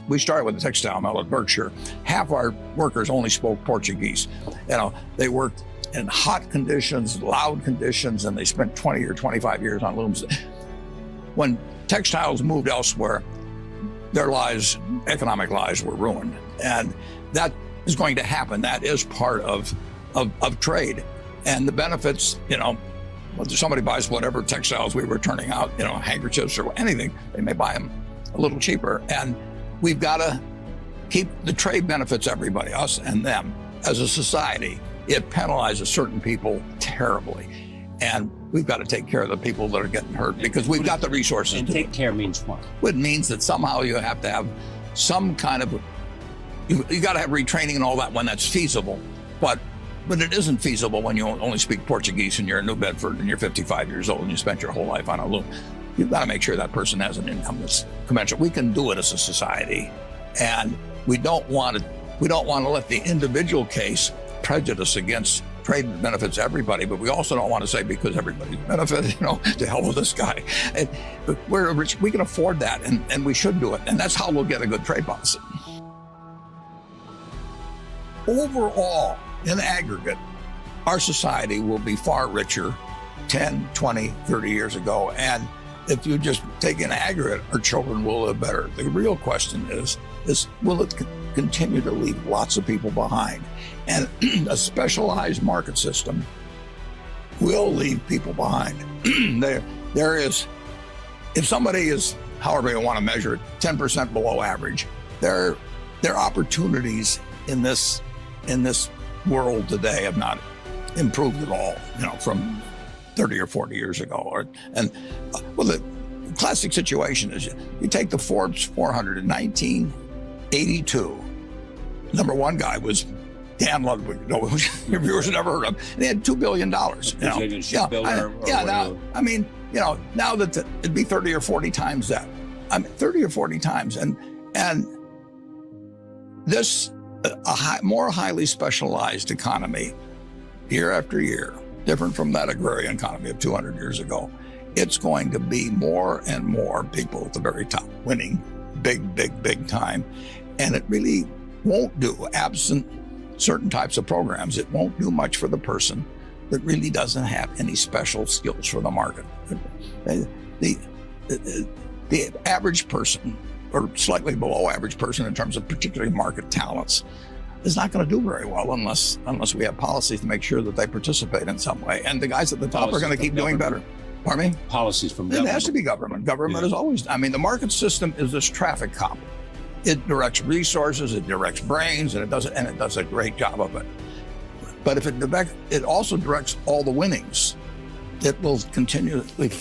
We started with a textile mill at Berkshire. Half our workers only spoke Portuguese. They worked in hot conditions, loud conditions, and they spent 20 or 25 years on looms. When textiles moved elsewhere, their lives, economic lives, were ruined. And that is going to happen. That is part of trade. And the benefits, whether somebody buys whatever textiles we were turning out, handkerchiefs or anything, they may buy them a little cheaper. And we've got to keep the trade benefits everybody, us and them. As a society, it penalizes certain people terribly. And we've got to take care of the people that are getting hurt because we've got the resources. And take care means what? It means that somehow you have to have some kind of, you got to have retraining and all that when that's feasible. But it isn't feasible when you only speak Portuguese and you're in New Bedford and you're 55 years old and you spent your whole life on a loom. You've got to make sure that person has an income that's commensurate. We can do it as a society, and we don't want to let the individual case prejudice against trade benefits everybody, but we also don't want to say because everybody's benefited, to hell with this guy. But we're rich, we can afford that, and we should do it, and that's how we'll get a good trade policy. Overall, in aggregate, our society will be far richer 10, 20, 30 years ago, and if you just take an aggregate, our children will live better. The real question is will it continue to leave lots of people behind? And a specialized market system will leave people behind. There is, if somebody is, however you want to measure it, 10% below average, their opportunities in this world today have not improved at all, from 30 or 40 years ago. The classic situation is you take the Forbes 400 in 1982. Number one guy was Dan Ludwig. Your viewers have never heard of him. And he had $2 billion. Now that it'd be 30 or 40 times that. 30 or 40 times. And this more highly specialized economy, year after year, different from that agrarian economy of 200 years ago, it's going to be more and more people at the very top winning big time. And it really won't do, absent certain types of programs, it won't do much for the person that really doesn't have any special skills for the market. The average person, or slightly below average person in terms of particularly market talents, is not going to do very well unless we have policies to make sure that they participate in some way. And the guys at the top are going to keep doing better. Pardon me? Policies from government. It has to be government. Government is always, the market system is this traffic cop. It directs resources, it directs brains, and it does a great job of it. But if it also directs all the winnings, it will continually